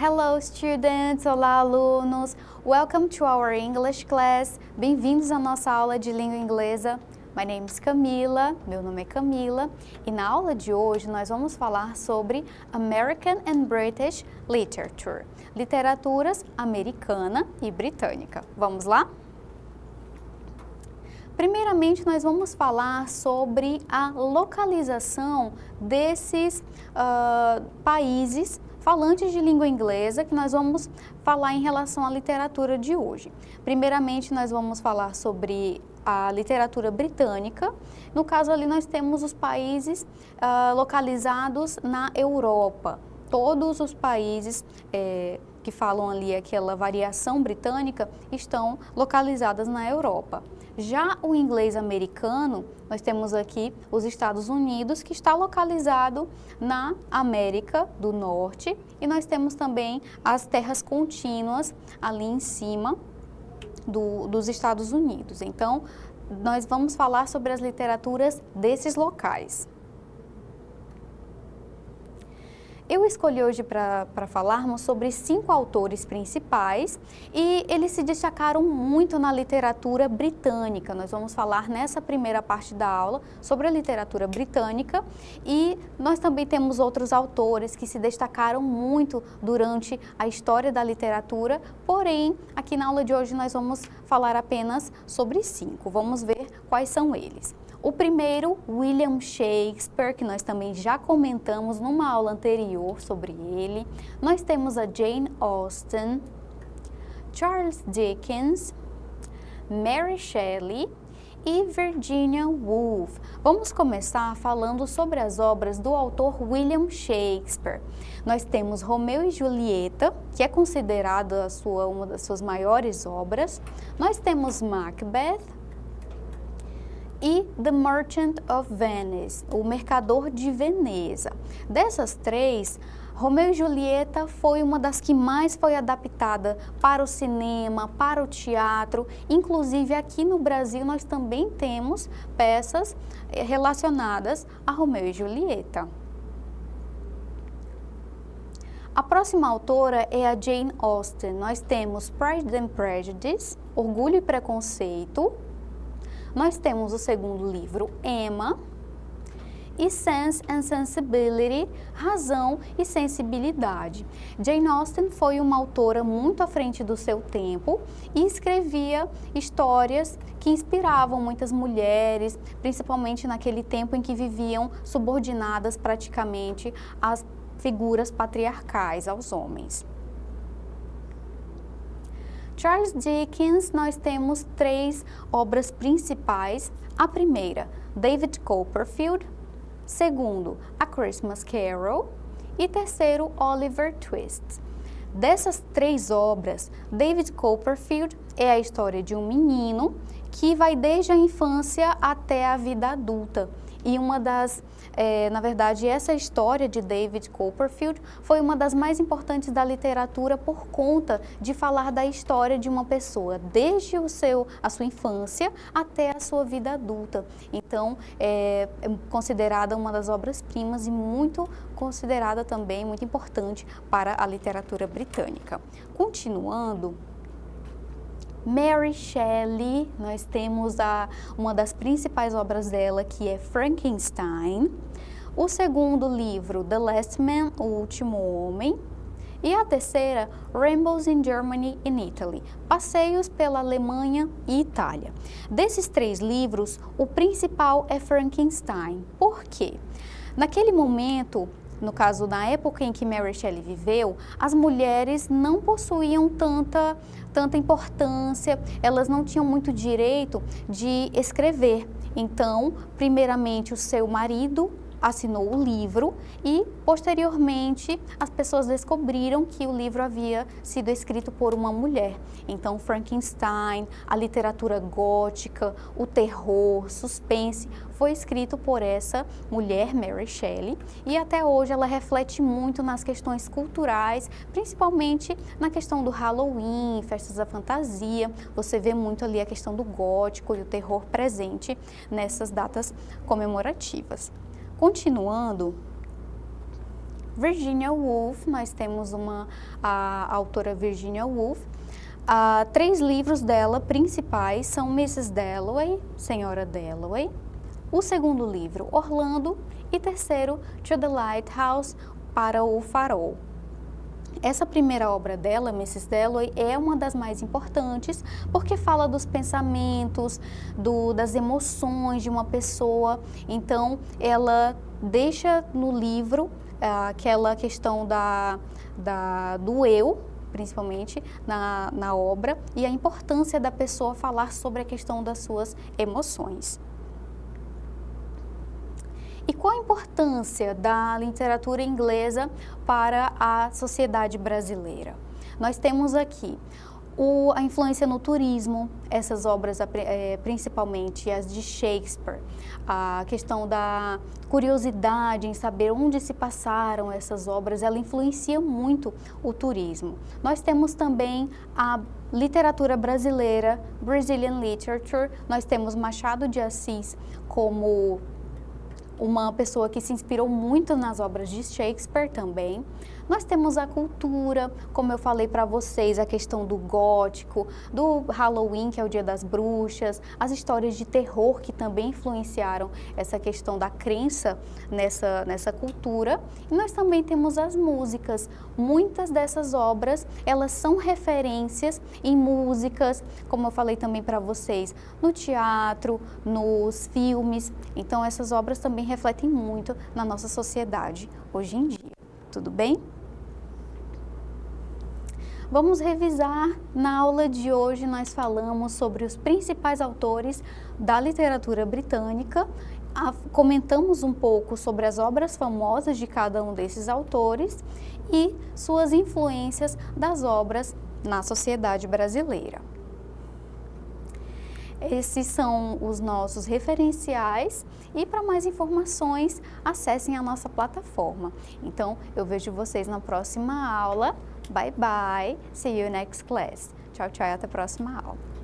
Hello students, olá alunos, welcome to our English class, bem-vindos à nossa aula de língua inglesa. My name is Camila, meu nome é Camila, e na aula de hoje nós vamos falar sobre American and British Literature, literaturas americana e britânica. Vamos lá? Primeiramente, nós vamos falar sobre a localização desses países falantes de língua inglesa que nós vamos falar em relação à literatura de hoje. Primeiramente, nós vamos falar sobre a literatura britânica. No caso ali, nós temos os países localizados na Europa. Todos os países que falam ali aquela variação britânica estão localizados na Europa. Já o inglês americano, nós temos aqui os Estados Unidos, que está localizado na América do Norte, e nós temos também as terras contínuas ali em cima dos Estados Unidos. Então, nós vamos falar sobre as literaturas desses locais. Eu escolhi hoje para falarmos sobre 5 autores principais e eles se destacaram muito na literatura britânica. Nós vamos falar nessa primeira parte da aula sobre a literatura britânica e nós também temos outros autores que se destacaram muito durante a história da literatura, porém, aqui na aula de hoje nós vamos falar apenas sobre 5. Vamos ver quais são eles. O primeiro, William Shakespeare, que nós também já comentamos numa aula anterior sobre ele. Nós temos a Jane Austen, Charles Dickens, Mary Shelley e Virginia Woolf. Vamos começar falando sobre as obras do autor William Shakespeare. Nós temos Romeu e Julieta, que é considerada uma das suas maiores obras. Nós temos Macbeth e The Merchant of Venice, o Mercador de Veneza. Dessas 3, Romeu e Julieta foi uma das que mais foi adaptada para o cinema, para o teatro. Inclusive aqui no Brasil nós também temos peças relacionadas a Romeu e Julieta. A próxima autora é a Jane Austen. Nós temos Pride and Prejudice, Orgulho e Preconceito. Nós temos o segundo livro, Emma, e Sense and Sensibility, Razão e Sensibilidade. Jane Austen foi uma autora muito à frente do seu tempo e escrevia histórias que inspiravam muitas mulheres, principalmente naquele tempo em que viviam subordinadas praticamente às figuras patriarcais, aos homens. Charles Dickens, nós temos 3 obras principais. A primeira, David Copperfield. Segundo, A Christmas Carol. E terceiro, Oliver Twist. Dessas 3 obras, David Copperfield é a história de um menino que vai desde a infância até a vida adulta. E na verdade, essa história de David Copperfield foi uma das mais importantes da literatura por conta de falar da história de uma pessoa, desde a sua infância até a sua vida adulta. Então, é considerada uma das obras-primas e muito considerada também, muito importante para a literatura britânica. Continuando, Mary Shelley, nós temos uma das principais obras dela, que é Frankenstein. O segundo livro, The Last Man, O Último Homem. E a terceira, Rainbows in Germany and Italy, Passeios pela Alemanha e Itália. Desses 3 livros, o principal é Frankenstein. Por quê? Naquele momento, no caso, na época em que Mary Shelley viveu, as mulheres não possuíam tanta importância, elas não tinham muito direito de escrever. Então, primeiramente, o seu marido assinou o livro e, posteriormente, as pessoas descobriram que o livro havia sido escrito por uma mulher. Então, Frankenstein, a literatura gótica, o terror, suspense, foi escrito por essa mulher, Mary Shelley, e até hoje ela reflete muito nas questões culturais, principalmente na questão do Halloween, festas da fantasia. Você vê muito ali a questão do gótico e o terror presente nessas datas comemorativas. Continuando, Virginia Woolf, nós temos a autora Virginia Woolf. 3 livros dela principais são Mrs. Dalloway, Senhora Dalloway. O segundo livro, Orlando. E terceiro, To the Lighthouse, Para o Farol. Essa primeira obra dela, Mrs. Dalloway, é uma das mais importantes porque fala dos pensamentos, das emoções de uma pessoa. Então, ela deixa no livro aquela questão do eu, principalmente na obra, e a importância da pessoa falar sobre a questão das suas emoções. E qual a importância da literatura inglesa para a sociedade brasileira? Nós temos aqui a influência no turismo, essas obras, principalmente as de Shakespeare, a questão da curiosidade em saber onde se passaram essas obras, ela influencia muito o turismo. Nós temos também a literatura brasileira, Brazilian Literature, nós temos Machado de Assis como uma pessoa que se inspirou muito nas obras de Shakespeare também. Nós temos a cultura, como eu falei para vocês, a questão do gótico, do Halloween, que é o Dia das Bruxas, as histórias de terror que também influenciaram essa questão da crença nessa cultura. E nós também temos as músicas. Muitas dessas obras, elas são referências em músicas, como eu falei também para vocês, no teatro, nos filmes. Então, essas obras também refletem muito na nossa sociedade hoje em dia. Tudo bem? Vamos revisar. Na aula de hoje nós falamos sobre os principais autores da literatura britânica, comentamos um pouco sobre as obras famosas de cada um desses autores e suas influências das obras na sociedade brasileira. Esses são os nossos referenciais e para mais informações acessem a nossa plataforma. Então eu vejo vocês na próxima aula. Bye bye, see you next class. Tchau, tchau e até a próxima aula.